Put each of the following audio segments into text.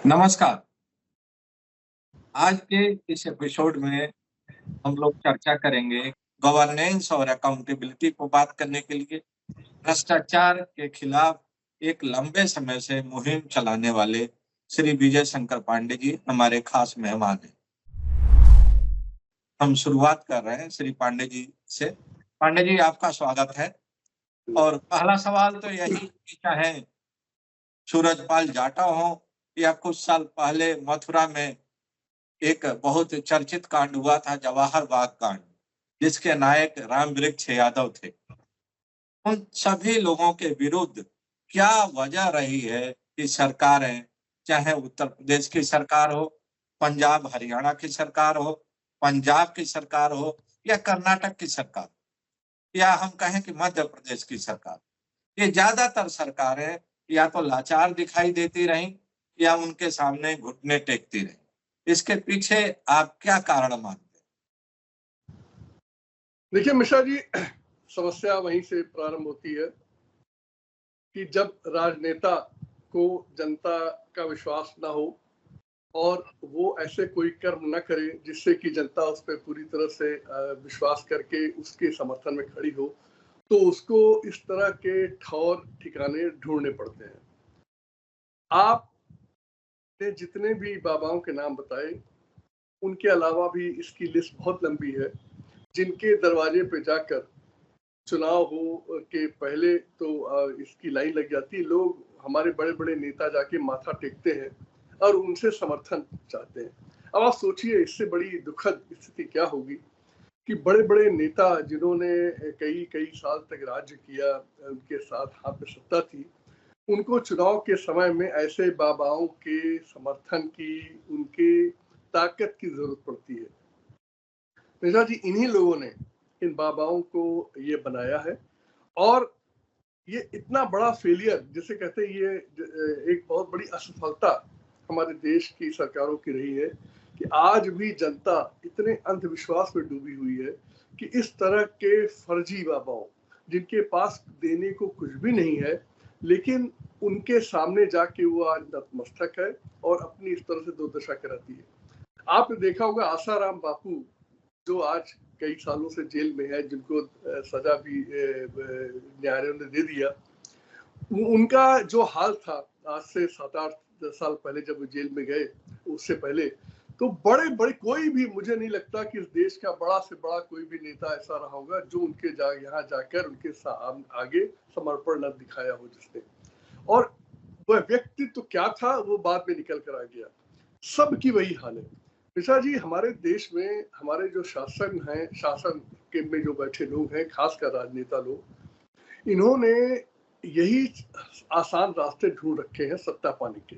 नमस्कार। आज के इस एपिसोड में हम लोग चर्चा करेंगे गवर्नेंस और अकाउंटेबिलिटी को बात करने के लिए भ्रष्टाचार के खिलाफ एक लंबे समय से मुहिम चलाने वाले श्री विजय शंकर पांडे जी हमारे खास मेहमान हैं। हम शुरुआत कर रहे हैं श्री पांडे जी से। पांडे जी, आपका स्वागत है। और पहला सवाल तो यही कि चाहे सूरजपाल जाटव हो या कुछ साल पहले मथुरा में एक बहुत चर्चित कांड हुआ था, जवाहर बाग कांड, जिसके नायक राम वृक्ष यादव थे। उन सभी लोगों के विरुद्ध क्या वजह रही है कि सरकारें, चाहे उत्तर प्रदेश की सरकार हो, पंजाब हरियाणा की सरकार हो, पंजाब की सरकार हो या कर्नाटक की सरकार, या हम कहें कि मध्य प्रदेश की सरकार, ये ज्यादातर सरकारें या तो लाचार दिखाई देती रहीं या उनके सामने घुटने टेकती रहीं। इसके पीछे आप क्या कारण मानते हैं? देखिए मिश्रा जी, समस्या वहीं से प्रारंभ होती है कि जब राजनेता को जनता का विश्वास ना हो और वो ऐसे कोई कर्म न करे जिससे कि जनता उस पर पूरी तरह से विश्वास करके उसके समर्थन में खड़ी हो, तो उसको इस तरह के ठौर ठिकाने ढूंढने पड़ते हैं। आपने जितने भी बाबाओं के नाम बताए, उनके अलावा भी इसकी लिस्ट बहुत लंबी है, जिनके दरवाजे पे जाकर चुनाव हो के पहले तो इसकी लाइन लग जाती है। लोग, हमारे बड़े बड़े नेता जाके माथा टेकते हैं और उनसे समर्थन चाहते हैं। अब आप सोचिए, इससे बड़ी दुखद स्थिति क्या होगी कि बड़े बड़े नेता जिन्होंने कई कई साल तक राज्य किया, उनके साथ हाथ में सत्ता थी, उनको चुनाव के समय में ऐसे बाबाओं के समर्थन की, उनके ताकत की जरूरत पड़ती है। मिश्रा जी, इन्हीं लोगों ने इन बाबाओं को ये बनाया है और ये इतना बड़ा फेलियर, जिसे कहते हैं, ये एक बहुत बड़ी असफलता हमारे देश की सरकारों की रही है कि आज भी जनता इतने अंधविश्वास में डूबी हुई है कि इस तरह के फर्जी बाबाओं, जिनके पास देने को कुछ भी नहीं है, लेकिन उनके सामने जाके वो आज नतमस्तक है और अपनी इस तरह से दुर्दशा कराती है। आपने देखा होगा आसाराम बापू, जो आज कई सालों से जेल में है, जिनको सजा भी न्यायालय ने दे दिया, उनका जो हाल था आज से 7-8 साल पहले जब वो जेल में गए, उससे पहले तो बड़े बड़े, कोई भी, मुझे नहीं लगता कि इस देश का बड़ा से बड़ा कोई भी नेता ऐसा रहा होगा जो उनके यहाँ जाकर उनके आगे समर्पण न दिखाया हो जिसने। और वह व्यक्ति तो क्या था, वो बाद में निकल कर आ गया। सबकी वही हाल है। मिश्रा जी, हमारे देश में हमारे जो शासन हैं, शासन के में जो बैठे लोग हैं, खासकर राजनेता लोग, इन्होंने यही आसान रास्ते ढूंढ रखे हैं सत्ता पाने के।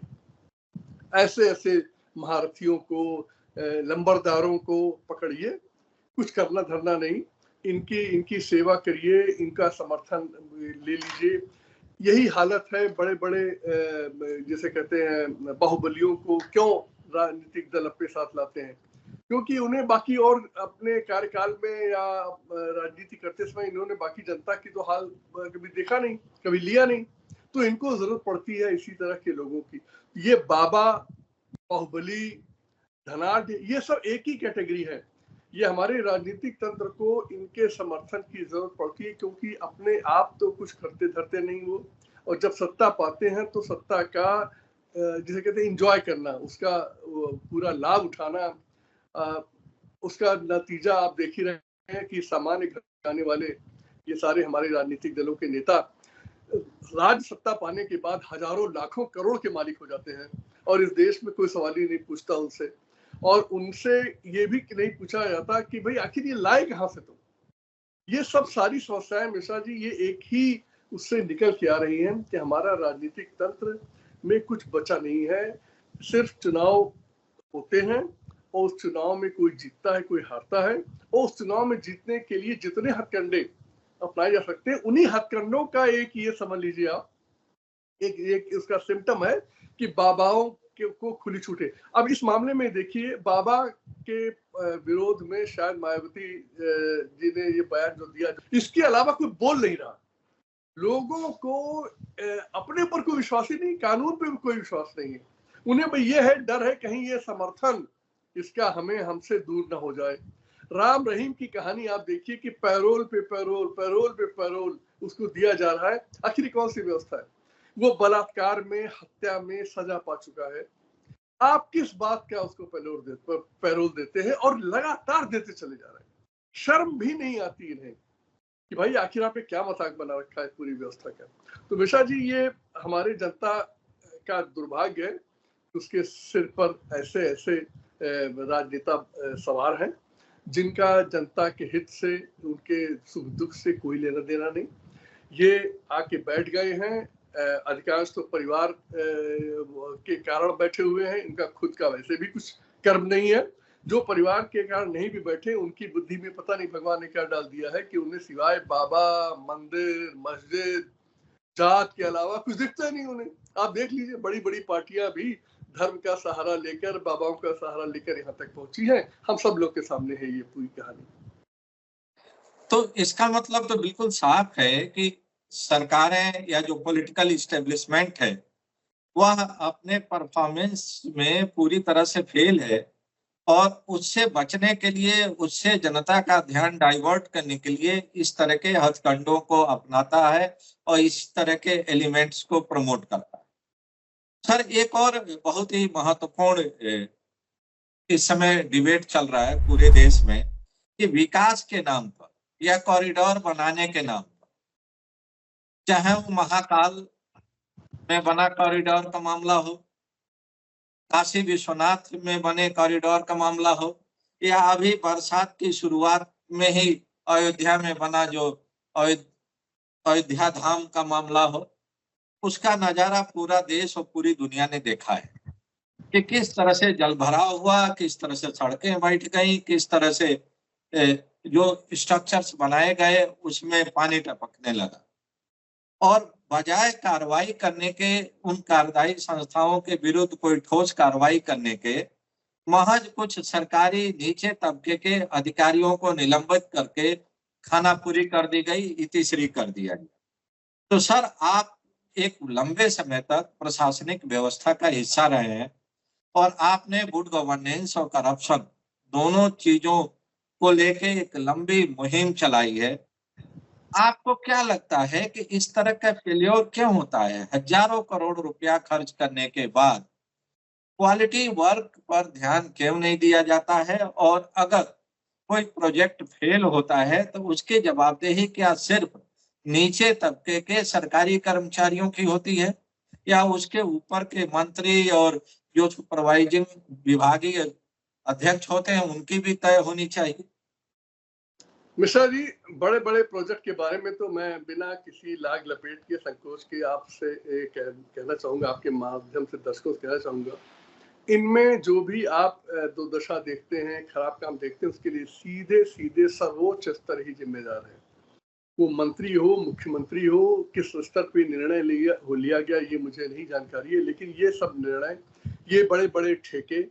ऐसे ऐसे महारथियों को, लंबरदारों को पकड़िए, कुछ करना धरना नहीं, इनकी सेवा करिए, इनका समर्थन ले लीजिए। यही हालत है बड़े बड़े, जिसे कहते हैं, बाहुबलियों को क्यों राजनीतिक दल अपने साथ लाते हैं? क्योंकि उन्हें बाकी और अपने कार्यकाल में या राजनीति करते समय इन्होंने बाकी जनता की तो हाल कभी देखा नहीं, कभी लिया नहीं, तो इनको जरूरत पड़ती है इसी तरह के लोगों की। ये बाबा, बाहुबली, धनाढ़, ये सब एक ही कैटेगरी है। ये हमारे राजनीतिक तंत्र को इनके समर्थन की जरूरत पड़ती है, क्योंकि अपने आप तो कुछ करते धरते नहीं वो, और जब सत्ता पाते हैं तो सत्ता का, जिसे कहते हैं, एंजॉय करना, उसका पूरा लाभ उठाना, उसका नतीजा आप देख ही रहे हैं कि सामान्य घर आने वाले ये सारे हमारे राजनीतिक दलों के नेता राज सत्ता पाने के बाद हजारों लाखों करोड़ के मालिक हो जाते हैं और इस देश में कोई सवाल ही नहीं पूछता उनसे, और उनसे ये भी नहीं पूछा जाता कि भाई आखिर ये लाए कहाँ से तुम। ये सब सारी समस्याएं मिश्रा जी, ये एक ही उससे निकल के आ रही हैं कि हमारा राजनीतिक तंत्र में कुछ बचा नहीं है। सिर्फ चुनाव होते हैं और उस चुनाव में कोई जीतता है, कोई हारता है, और उस चुनाव में जीतने के लिए जितने हथकंडे अपनाए जा सकते हैं, उन्हीं हथकंडों का एक, ये समझ लीजिए आप, एक उसका सिम्टम है कि बाबाओं को खुली छूटे। अब इस मामले में देखिए, बाबा के विरोध में शायद मायावती जी ने ये बयान जो दिया, इसके अलावा कोई बोल नहीं रहा। लोगों को अपने ऊपर कोई विश्वास ही नहीं, कानून पे भी कोई विश्वास नहीं है। उन्हें भाई ये है, डर है कहीं ये समर्थन इसका हमें हमसे दूर न हो जाए। राम रहीम की कहानी आप देखिए कि पैरोल पे पैरोल, पैरोल पे पैरोल उसको दिया जा रहा है। आखिर कौन सी व्यवस्था है? वो बलात्कार में, हत्या में सजा पा चुका है। आप किस बात का उसको पैरोल देते हैं और लगातार देते चले जा रहे हैं। शर्म भी नहीं आती इन्हें कि भाई आखिर आपने क्या मजाक बना रखा है पूरी व्यवस्था का। तो मिश्रा जी, ये हमारे जनता का दुर्भाग्य है, उसके सिर पर ऐसे ऐसे राजनेता सवार हैं जिनका जनता के हित से, उनके सुख दुख से कोई लेना देना नहीं। ये आके बैठ गए हैं, अधिकांश तो परिवार के कारण बैठे हुए हैं, इनका खुद का वैसे भी कुछ कर्म नहीं है। जो परिवार के कारण नहीं भी बैठे, उनकी बुद्धि में पता नहीं भगवान ने क्या डाल दिया है कि उन्हें सिवाय बाबा, मंदिर, मस्जिद, जात के अलावा कुछ दिखता नहीं उन्हें। आप देख लीजिए, बड़ी बड़ी पार्टियां भी धर्म का सहारा लेकर, बाबाओं का सहारा लेकर यहाँ तक पहुंची है। हम सब लोग के सामने है ये पूरी कहानी। तो इसका मतलब तो बिल्कुल साफ है कि सरकारें या जो पॉलिटिकल इस्टेब्लिशमेंट है वह अपने परफॉर्मेंस में पूरी तरह से फेल है, और उससे बचने के लिए, उससे जनता का ध्यान डाइवर्ट करने के लिए इस तरह के हथकंडों को अपनाता है और इस तरह के एलिमेंट्स को प्रमोट करता है। सर, एक और बहुत ही महत्वपूर्ण इस समय डिबेट चल रहा है पूरे देश में कि विकास के नाम पर या कॉरिडोर बनाने के नाम पर, चाहे वो महाकाल में बना कॉरिडोर का मामला हो, काशी विश्वनाथ में बने कॉरिडोर का मामला हो, या अभी बरसात की शुरुआत में ही अयोध्या में बना जो अयोध्या धाम का मामला हो, उसका नजारा पूरा देश और पूरी दुनिया ने देखा है कि किस तरह से जलभराव हुआ, किस तरह से सड़कें बैठ गई, किस तरह से जो स्ट्रक्चर्स बनाए गए उसमें पानी टपकने लगा। और बजाय कार्रवाई करने के, उन कार्यदायी संस्थाओं के विरुद्ध कोई ठोस कार्रवाई करने के, महज कुछ सरकारी नीचे तबके के अधिकारियों को निलंबित करके खानापुरी कर दी गई, इतिश्री कर दिया गया। तो सर, आप एक लंबे समय तक प्रशासनिक व्यवस्था का हिस्सा रहे हैं और आपने गुड गवर्नेंस और करप्शन दोनों चीजों को लेके एक लंबी मुहिम चलाई है। आपको क्या लगता है कि इस तरह का फेल्योर क्यों होता है? हजारों करोड़ रुपया खर्च करने के बाद क्वालिटी वर्क पर ध्यान क्यों नहीं दिया जाता है? और अगर कोई प्रोजेक्ट फेल होता है तो उसकी जवाबदेही क्या सिर्फ नीचे तबके के सरकारी कर्मचारियों की होती है, या उसके ऊपर के मंत्री और जो सुपरवाइजिंग विभागीय अध्यक्ष होते हैं उनकी भी तय होनी चाहिए? मिश्रा जी, बड़े बड़े प्रोजेक्ट के बारे में तो मैं बिना किसी लाग लपेट के, संकोच के आपसे कहना चाहूंगा, आपके माध्यम से दर्शकों से कहना चाहूंगा, इनमें जो भी आप दुर्दशा देखते हैं, खराब काम देखते हैं, उसके लिए सीधे सीधे सर्वोच्च स्तर ही जिम्मेदार है। वो मंत्री हो, मुख्यमंत्री हो, किस स्तर पे निर्णय लिया गया ये मुझे नहीं जानकारी है, लेकिन ये सब निर्णय, ये बड़े बड़े ठेके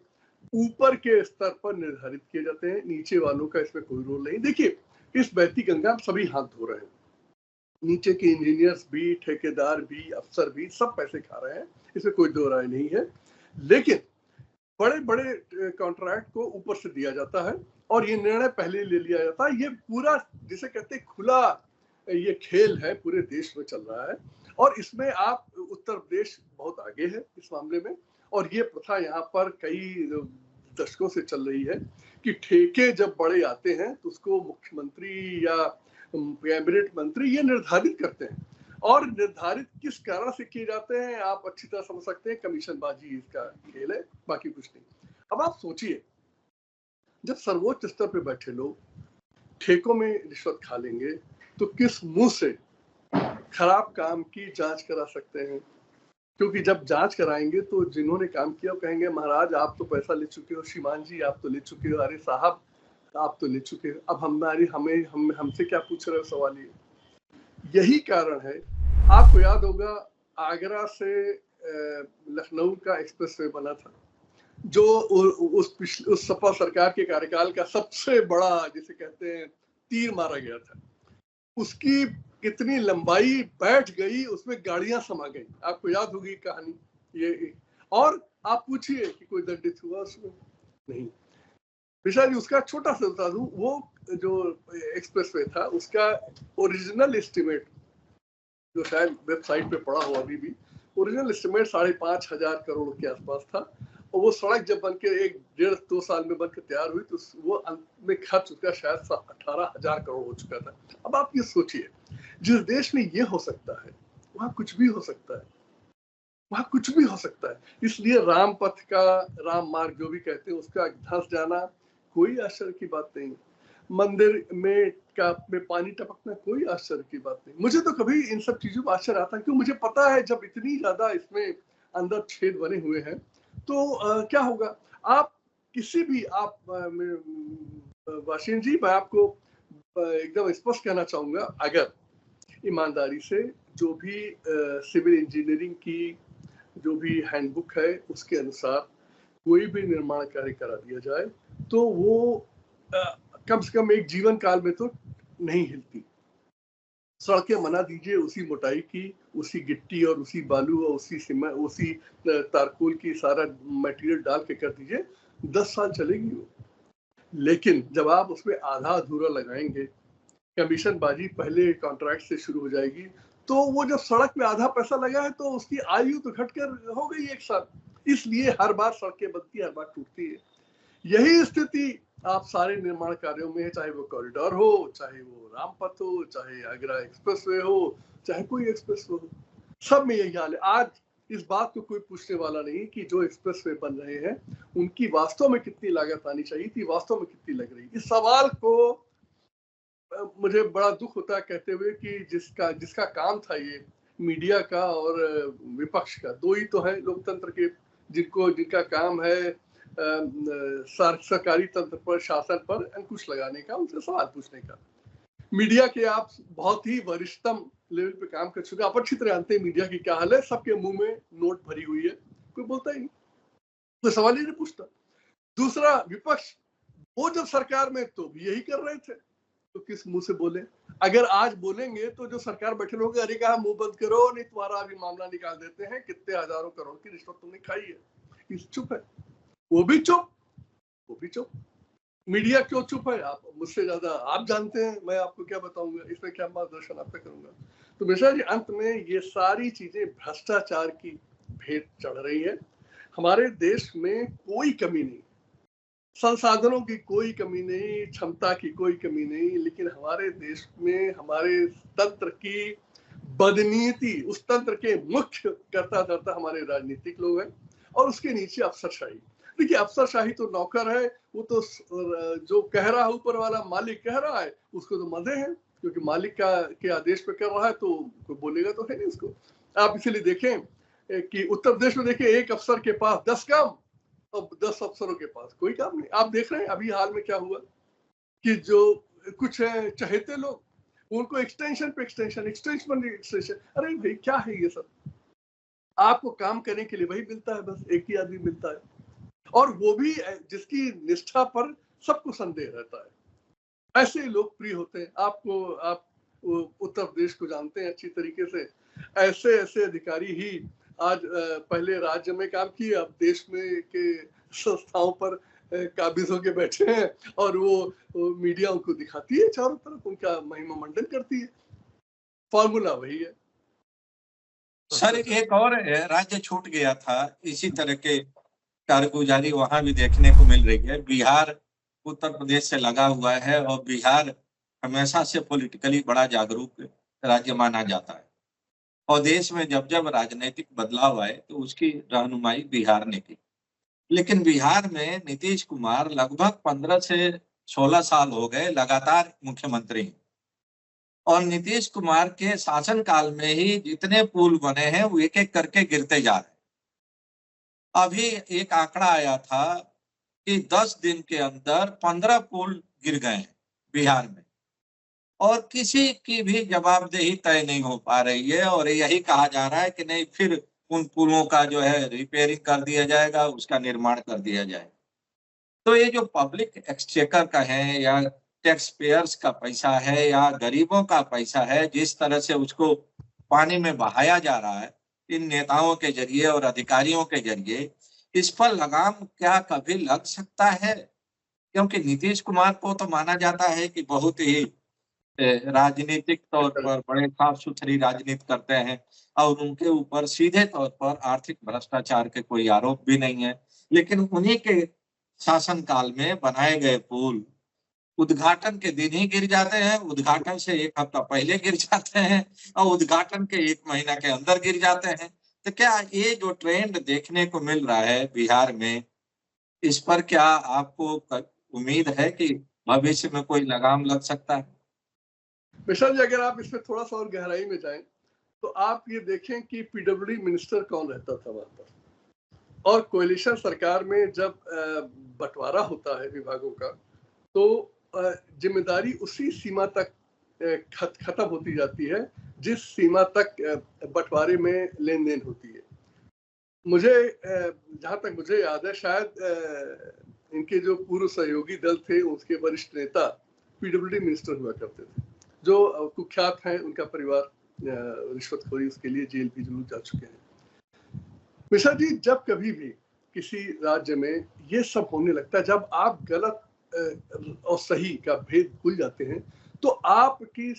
ऊपर के स्तर पर निर्धारित किए जाते हैं। नीचे वालों का इसमें कोई रोल नहीं। देखिए, इस बहती गंगा में सभी हाथ धो रहे हैं, नीचे के इंजीनियर्स भी, ठेकेदार भी, अफसर भी, सब पैसे खा रहे हैं, इसमें कोई दो राय नहीं है। लेकिन बड़े बड़े कॉन्ट्रैक्ट को ऊपर से दिया जाता है और ये निर्णय पहले ले लिया जाता है। ये पूरा जिसे कहते हैं खुला ये खेल है, पूरे देश में चल रहा है। और इसमें आप, उत्तर प्रदेश बहुत आगे है इस मामले में, और ये प्रथा यहाँ पर कई दशकों से चल रही है कि ठेके जब बड़े आते हैं तो उसको मुख्यमंत्री या कैबिनेट मंत्री ये निर्धारित करते हैं, और निर्धारित किस कारण से किए जाते हैं आप अच्छी तरह समझ सकते हैं। कमीशनबाजी इसका खेल है, बाकी कुछ नहीं। अब आप सोचिए, जब सर्वोच्च स्तर पे बैठे लोग ठेकों में रिश्वत खा लेंगे तो किस मुंह से खराब काम की जांच करा सकते हैं? क्योंकि जब जांच कराएंगे तो जिन्होंने काम किया वो कहेंगे, महाराज आप तो पैसा ले चुके हो, श्रीमान जी आप तो ले चुके हो, अरे साहब आप तो ले चुके हो, अब हमसे क्या पूछ रहे हो सवाल? ये यही कारण है। आपको याद होगा, आगरा से लखनऊ का एक्सप्रेसवे बना था, जो उस सपा सरकार के कार्यकाल का सबसे बड़ा, जिसे कहते हैं, तीर मारा गया था। उसकी कितनी लंबाई बैठ गई, उसमें गाड़ियां समा गई, आपको याद होगी कहानी ये। और आप पूछिए कि कोई दंडित हुआ उसमें, नहीं। विशाल जी, उसका छोटा सा बता दूं, वो जो एक्सप्रेसवे था उसका ओरिजिनल एस्टिमेट जो शायद वेबसाइट पे पड़ा हुआ अभी भी, ओरिजिनल एस्टिमेट 5,500 करोड़ के आसपास था। और वो सड़क जब बनके 1-1.5-2 साल में बनकर तैयार हुई तो वो अंत में खर्च उसका शायद 18,000 करोड़ हो चुका था। अब आप ये सोचिए, जिस देश में ये हो सकता है वहां कुछ भी हो सकता है, वहां कुछ भी हो सकता है। इसलिए राम पथ का, राम मार्ग जो भी कहते हैं, उसका धंस जाना कोई आश्चर्य की बात नहीं। मंदिर में पानी टपकना कोई आश्चर्य की बात नहीं। मुझे तो कभी इन सब चीजों में आश्चर्य आता है, क्योंकि मुझे पता है जब इतनी ज्यादा इसमें अंदर छेद बने हुए हैं तो क्या होगा। आप किसी भी वाशिम जी, मैं आपको एकदम स्पष्ट कहना चाहूंगा, अगर ईमानदारी से जो भी सिविल इंजीनियरिंग की जो भी हैंडबुक है उसके अनुसार कोई भी निर्माण कार्य करा दिया जाए तो वो कम से कम एक जीवन काल में तो नहीं हिलती। सड़कें बना दीजिए उसी मोटाई की, उसी गिट्टी और उसी बालू और उसी सीमेंट, उसी तारकोल की सारा मटेरियल डाल के कर दीजिए, 10 साल चलेगी वो। लेकिन जब आप उसमें आधा अधूरा लगाएंगे, कमीशन बाजी पहले कॉन्ट्रैक्ट से शुरू हो जाएगी, तो वो जब सड़क में आधा पैसा लगा है तो उसकी आयु तो घटकर हो गई 1 साल। इसलिए हर बार सड़कें बनती है, हर बार टूटती है। यही स्थिति आप सारे निर्माण कार्यों में है, चाहे वो कॉरिडोर हो, चाहे वो रामपथ हो, चाहे आगरा एक्सप्रेसवे हो, चाहे कोई एक्सप्रेसवे हो, सब में यही हाल है। आज इस बात को कोई पूछने वाला नहीं कि जो एक्सप्रेसवे बन रहे हैं उनकी वास्तव में कितनी लागत आनी चाहिए थी, वास्तव में कितनी लग रही। इस सवाल को मुझे बड़ा दुख होता है कहते हुए कि जिसका काम था ये मीडिया का और विपक्ष का, दो ही तो है लोकतंत्र के जिनका काम है सरकारी तंत्र पर, शासन पर अंकुश लगाने का, उनसे सवाल पूछने का। मीडिया के आप बहुत ही वरिष्ठतम लेवल पे काम कर चुके, आप अच्छी तरह जानते हैं मीडिया की क्या हाल है। सबके मुंह में नोट भरी हुई है, कोई बोलता ही नहीं, कोई सवाल ही नहीं पूछता। दूसरा विपक्ष, वो जब सरकार में तो भी यही कर रहे थे, तो किस मुंह से बोले। अगर आज बोलेंगे तो जो सरकार बैठे लोग अरे कहा मुंह बंद करो, नहीं तुम्हारा अभी मामला निकाल देते हैं, कितने हजारों करोड़ की रिश्वत तुमने खाई है। इस चुप है, वो भी चुप, वो भी चुप। मीडिया क्यों चुप है, आप मुझसे ज्यादा आप जानते हैं, मैं आपको क्या बताऊंगा, इसमें क्या मार्गदर्शन आपका करूंगा। तो मिश्रा जी, अंत में ये सारी चीजें भ्रष्टाचार की भेंट चढ़ रही है। हमारे देश में कोई कमी नहीं, संसाधनों की कोई कमी नहीं, क्षमता की कोई कमी नहीं, लेकिन हमारे देश में हमारे तंत्र की बदनीति, उस तंत्र के मुख्य कर्ता धर्ता हमारे राजनीतिक लोग हैं और उसके नीचे अफसरशाही। देखिए, अफसरशाही तो नौकर है, वो तो जो कह रहा है ऊपर वाला, मालिक कह रहा है, उसको तो मजे हैं, क्योंकि मालिक के आदेश पे कर रहा है तो कोई बोलेगा तो है नहीं उसको। आप इसीलिए देखें कि उत्तर प्रदेश में देखिए, एक अफसर के पास 10 काम और 10 अफसरों के पास कोई काम नहीं। आप देख रहे हैं अभी हाल में क्या हुआ कि जो कुछ चहेते लोग, उनको एक्सटेंशन पे एक्सटेंशन। अरे भाई, क्या है ये सब? आपको काम करने के लिए वही मिलता है, बस एक ही आदमी मिलता है, और वो भी जिसकी निष्ठा पर सबको संदेह रहता है। ऐसे लोग प्रिय होते हैं आपको। आप उत्तर प्रदेश को जानते हैं अच्छी तरीके से। ऐसे ऐसे अधिकारी ही आज पहले राज्य में काम किए, अब देश में के संस्थाओं पर काबिज होके बैठे हैं, और वो मीडिया उनको दिखाती है चारों तरफ, उनका महिमा मंडन करती है। फॉर्मूला वही है। सर, एक और राज्य छूट गया था इसी तरह के कारगुजारी वहां भी देखने को मिल रही है। बिहार उत्तर प्रदेश से लगा हुआ है और बिहार हमेशा से पॉलिटिकली बड़ा जागरूक राज्य माना जाता है, और देश में जब जब राजनीतिक बदलाव आए तो उसकी रहनुमाई बिहार ने की। लेकिन बिहार में नीतीश कुमार लगभग 15 से 16 साल हो गए लगातार मुख्यमंत्री हैं, और नीतीश कुमार के शासनकाल में ही जितने पुल बने हैं वो एक एक करके गिरते जा रहे हैं। अभी एक आंकड़ा आया था कि 10 दिन के अंदर 15 पुल गिर गए हैं बिहार में, और किसी की भी जवाबदेही तय नहीं हो पा रही है। और यही कहा जा रहा है कि नहीं, फिर उन पुलों का जो है रिपेयरिंग कर दिया जाएगा, उसका निर्माण कर दिया जाएगा। तो ये जो पब्लिक एक्सचेकर का है या टैक्स पेयर्स का पैसा है या गरीबों का पैसा है, जिस तरह से उसको पानी में बहाया जा रहा है, इन नेताओं के जरिए और अधिकारियों के जरिए, इस पर लगाम क्या कभी लग सकता है? क्योंकि नीतीश कुमार को तो माना जाता है कि बहुत ही राजनीतिक तौर पर बड़े साफ-सुथरी राजनीति करते हैं और उनके ऊपर सीधे तौर पर आर्थिक भ्रष्टाचार के कोई आरोप भी नहीं है। लेकिन उन्हीं के शासनकाल में बनाए गए पुल उद्घाटन के दिन ही गिर जाते हैं, उद्घाटन से 1 हफ्ता पहले गिर जाते हैं और उद्घाटन के 1 महीना के अंदर गिर जाते हैं। तो क्या ये जो ट्रेंड देखने को मिल रहा है बिहार में, इस पर क्या आपको उम्मीद है कि भविष्य में कोई लगाम लग सकता है? मिश्रा जी, अगर आप इसमें थोड़ा सा और गहराई में जाएं तो आप ये देखें कि पीडब्ल्यूडी मिनिस्टर कौन रहता था वहां पर, और कोalition सरकार में जब बंटवारा होता है विभागों का तो जिम्मेदारी उसी सीमा तक खत्म होती जाती है जिस सीमा तक बंटवारे में लेन देन होती है। मुझे जहां तक मुझे याद है, शायद इनके जो पूर्व सहयोगी दल थे उसके वरिष्ठ नेता पीडब्ल्यूडी मिनिस्टर हुआ करते थे, जो कुख्यात हैं। उनका परिवार रिश्वतखोरी उसके लिए जेल भी जरूर जा चुके हैं। मिश्रा जी, जब कभी भी किसी राज्य में ये सब होने लगता है, जब आप गलत और सही का भेद भूल जाते हैं, तो आपकी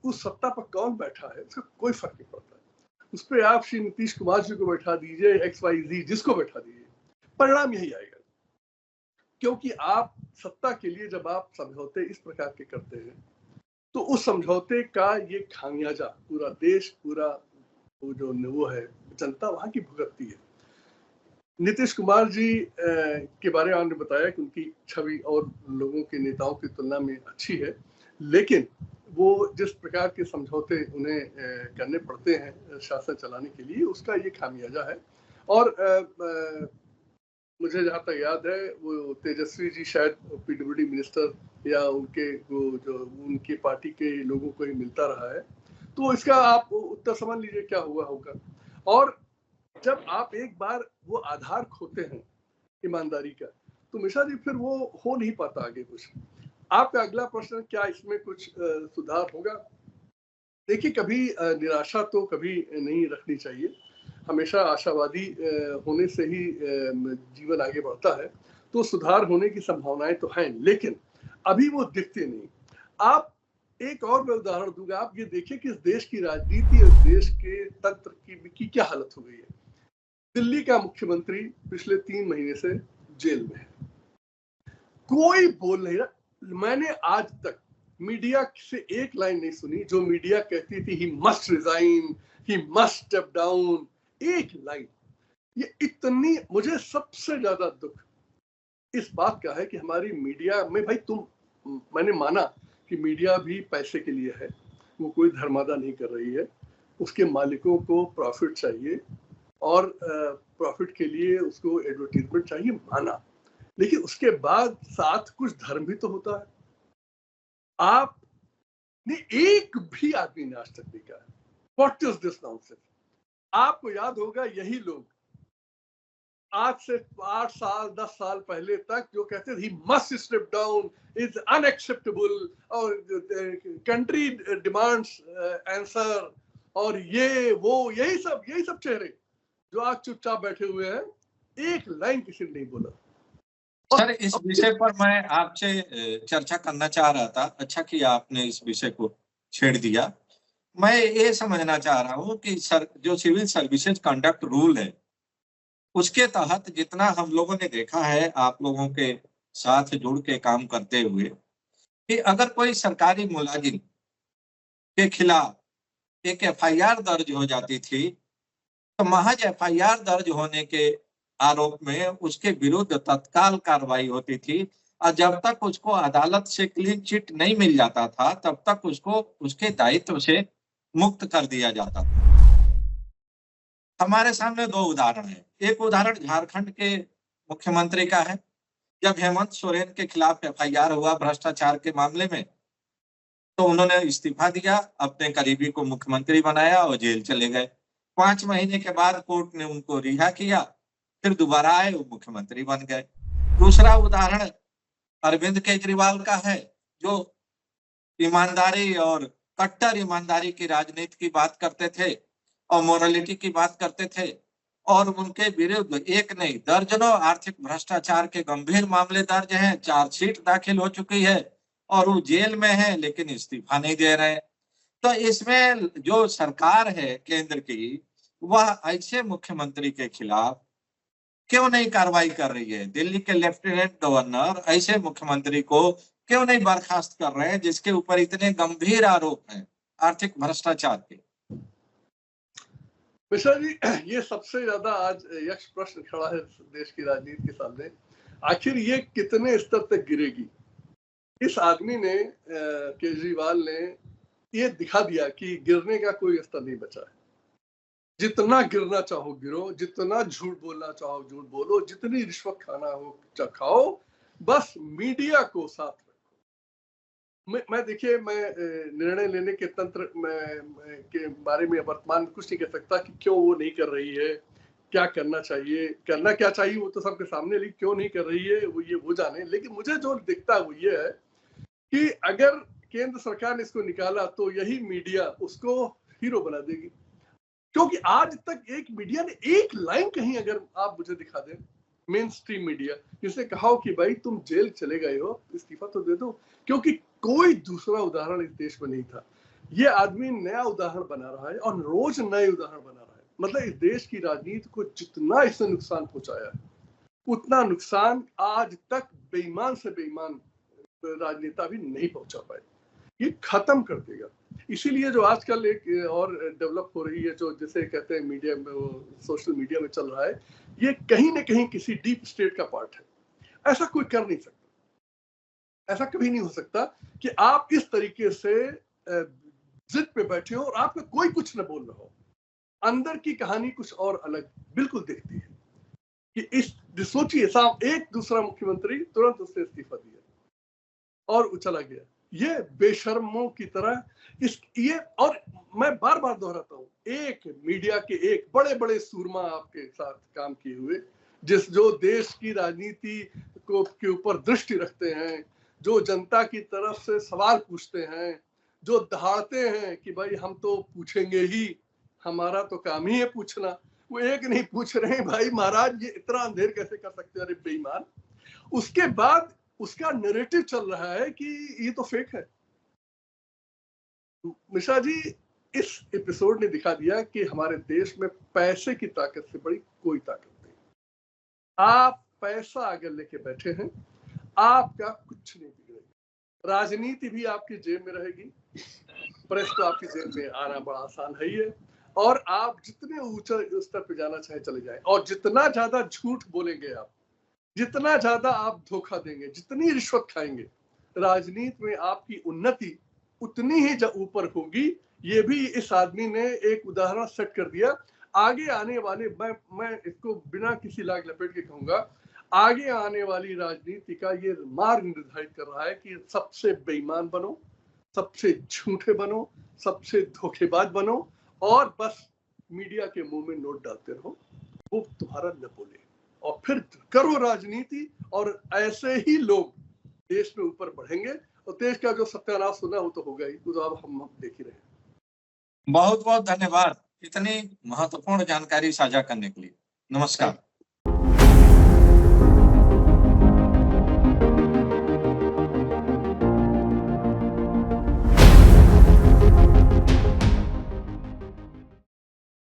उस सत्ता पर कौन बैठा है उसका कोई फर्क नहीं पड़ता। उस पर आप श्री नीतीश कुमार जी को बैठा दीजिए, XYZ जिसको बैठा दीजिए, परिणाम यही आएगा। क्योंकि आप सत्ता के लिए जब आप समझौते इस प्रकार के करते हैं तो उस समझौते का ये खामियाजा पूरा देश, पूरा वो है जनता वहां की भुगतती है। नीतीश कुमार जी के बारे में आपने बताया कि उनकी छवि और लोगों के नेताओं की तुलना में अच्छी है, लेकिन वो जिस प्रकार के समझौते उन्हें करने पड़ते हैं शासन चलाने के लिए, उसका ये खामियाजा है। और मुझे जहाँ तक याद है, वो तेजस्वी जी शायद पीडब्ल्यूडी मिनिस्टर या उनके वो जो उनकी पार्टी के लोगों को ही मिलता रहा है, तो इसका आप उत्तर समझ लीजिए क्या हुआ होगा। और जब आप एक बार वो आधार खोते हैं ईमानदारी का, तो मिश्रा जी फिर वो हो नहीं पाता आगे कुछ। आपका अगला प्रश्न, क्या इसमें कुछ सुधार होगा? देखिए, कभी निराशा तो कभी नहीं रखनी चाहिए, हमेशा आशावादी होने से ही जीवन आगे बढ़ता है। तो सुधार होने की संभावनाएं तो हैं, लेकिन अभी वो दिखते नहीं। आप एक और मैं उदाहरण दूंगा, आप ये देखिए कि इस देश की राजनीति और देश के तंत्र की क्या हालत हो गई है। दिल्ली का मुख्यमंत्री पिछले 3 महीने से जेल में है, कोई बोल नहीं रहा। मैंने आज तक मीडिया से एक लाइन नहीं सुनी जो मीडिया कहती थी he must resign, he must step down, एक लाइन। ये इतनी, मुझे सबसे ज्यादा दुख इस बात का है कि हमारी मीडिया में, भाई मैंने माना कि मीडिया भी पैसे के लिए है, वो कोई धर्मादा नहीं कर रही है, उसके मालिकों को प्रॉफिट चाहिए और प्रॉफिट के लिए उसको एडवर्टीजमेंट चाहिए, माना। लेकिन उसके बाद साथ कुछ धर्म भी तो होता है। आपने एक भी आदमी ने आज तक नहीं कहा व्हाट इज दिस नॉनसेंस। आपको याद होगा, यही लोग आज से 8 साल 10 साल पहले तक जो कहते थे must step down, is unacceptable, और कंट्री डिमांड्स आंसर, और ये वो यही सब चेहरे जो आज चुपचाप बैठे हुए हैं, एक लाइन किसी ने नहीं बोला। सर, इस विषय पर मैं आपसे चर्चा करना चाह रहा था, अच्छा किया आपने इस विषय को छेड़ दिया। मैं ये समझना चाह रहा हूँ कि जो सिविल सर्विसेज कंडक्ट रूल है, उसके तहत जितना हम लोगों ने देखा है आप लोगों के साथ जुड़ के काम करते हुए, कि अगर कोई सरकारी मुलाजिम के खिलाफ एक FIR दर्ज हो जाती थी, तो महज FIR दर्ज होने के आरोप में उसके विरुद्ध तत्काल कार्रवाई होती थी, और जब तक उसको अदालत से क्लीन चिट नहीं मिल जाता था, तब तक उसको उसके दायित्व से मुक्त कर दिया जाता था। हमारे सामने 2 उदाहरण हैं। एक उदाहरण झारखंड के मुख्यमंत्री का है, जब हेमंत सोरेन के खिलाफ FIR हुआ भ्रष्टाचार के मामले में, तो उन्होंने इस्तीफा दिया, अपने करीबी को मुख्यमंत्री बनाया और जेल चले गए। 5 महीने के बाद कोर्ट ने उनको रिहा किया, फिर दोबारा आए, वो मुख्यमंत्री बन गए। दूसरा उदाहरण अरविंद केजरीवाल का है, जो ईमानदारी और कट्टर ईमानदारी की राजनीति की बात करते थे, और मोरालिटी की बात करते थे, और उनके विरुद्ध एक नहीं दर्जनों आर्थिक भ्रष्टाचार के गंभीर मामले दर्ज हैं, चार्जशीट दाखिल हो चुकी है और वो जेल में है लेकिन इस्तीफा नहीं दे रहे हैं। तो इसमें जो सरकार है केंद्र की, वह ऐसे मुख्यमंत्री के खिलाफ क्यों नहीं कार्रवाई कर रही है? दिल्ली के लेफ्टिनेंट गवर्नर ऐसे मुख्यमंत्री को क्यों नहीं बर्खास्त कर रहे हैं जिसके ऊपर इतने गंभीर आरोप हैं आर्थिक भ्रष्टाचार के? मिश्रा जी, ये सबसे ज्यादा आज यक्ष प्रश्न खड़ा है देश की राजनीति के सामने। आखिर ये कितने स्तर तक गिरेगी? इस आदमी ने, केजरीवाल ने, ये दिखा दिया कि गिरने का कोई स्तर नहीं बचा है। जितना गिरना चाहो गिरो, जितना झूठ बोलना चाहो झूठ बोलो, जितनी रिश्वत खाना हो खाओ, बस मीडिया को साथ रखो। मैं देखिए, मैं निर्णय लेने के तंत्र के बारे में वर्तमान में कुछ नहीं कह सकता कि क्यों वो नहीं कर रही है, क्या करना चाहिए, करना क्या चाहिए वो तो सबके सामने, लेकिन क्यों नहीं कर रही है वो जाने। लेकिन मुझे जो दिखता है वो ये है कि अगर केंद्र सरकार ने इसको निकाला तो यही मीडिया उसको हीरो बना देगी, क्योंकि आज तक एक मीडिया ने एक लाइन कहीं अगर आप मुझे दिखा दें, मेन स्ट्रीम मीडिया, जिसने कहा हो कि भाई तुम जेल चले गए हो, इस्तीफा तो दे दो, क्योंकि कोई दूसरा उदाहरण इस देश में नहीं था। ये आदमी नया उदाहरण बना रहा है और रोज नए उदाहरण बना रहा है। मतलब इस देश की राजनीति को जितना इसने नुकसान पहुंचाया है, उतना नुकसान आज तक बेईमान से बेईमान राजनेता भी नहीं पहुंचा पाए। ये खत्म कर देगा। इसीलिए जो आजकल एक और डेवलप हो रही है, जो जिसे कहते हैं मीडिया में, सोशल मीडिया में चल रहा है, ये कहीं ना कहीं किसी डीप स्टेट का पार्ट है। ऐसा कोई कर नहीं सकता, ऐसा कभी नहीं हो सकता कि आप इस तरीके से जिद पे बैठे हो और आपका कोई कुछ न बोल रहा हो। अंदर की कहानी कुछ और अलग बिल्कुल दिखती है कि इस सोचिए, साहब एक दूसरा मुख्यमंत्री तुरंत उसने इस्तीफा दिया और वो चला गया। ये बेशर्मों की तरह ये, और मैं बार बार दोहराता हूँ, एक मीडिया के एक बड़े बड़े सूरमा आपके साथ काम किए हुए, जो देश की राजनीति को के ऊपर दृष्टि रखते हैं, जो जनता की तरफ से सवाल पूछते हैं, जो दहाड़ते हैं कि भाई हम तो पूछेंगे ही, हमारा तो काम ही है पूछना, वो एक नहीं पूछ रहे हैं, भाई महाराज ये इतना अंधेर कैसे कर सकते हैं, अरे बेईमान। उसके बाद उसका नैरेटिव चल रहा है कि ये तो फेक है। मिश्रा जी, इस एपिसोड ने दिखा दिया कि हमारे देश में पैसे की ताकत से बड़ी कोई ताकत नहीं। आप पैसा अगर लेके बैठे हैं, आपका कुछ नहीं बिगड़ेगा। राजनीति भी आपकी जेब में रहेगी, प्रेस तो आपकी जेब में आना बड़ा आसान है ही है, और आप जितने ऊंचे स्तर पे जाना चाहे चले जाए, और जितना ज्यादा झूठ बोलेंगे आप, जितना ज्यादा आप धोखा देंगे, जितनी रिश्वत खाएंगे, राजनीति में आपकी उन्नति उतनी ही ऊपर होगी। ये भी इस आदमी ने एक उदाहरण सेट कर दिया। आगे आने वाले, मैं इसको बिना किसी लाग लपेट के कहूंगा, आगे आने वाली राजनीति का ये मार्ग निर्धारित कर रहा है कि सबसे बेईमान बनो, सबसे झूठे बनो, सबसे धोखेबाज बनो, और बस मीडिया के मुंह में नोट डालते रहो, वो तुम्हारा न बोले, और फिर करो राजनीति, और ऐसे ही लोग देश में ऊपर बढ़ेंगे, और देश का जो सत्यानाश होना वो तो होगा ही, वो तो अब हम देख ही रहे हैं। बहुत बहुत धन्यवाद इतनी महत्वपूर्ण जानकारी साझा करने के लिए। नमस्कार।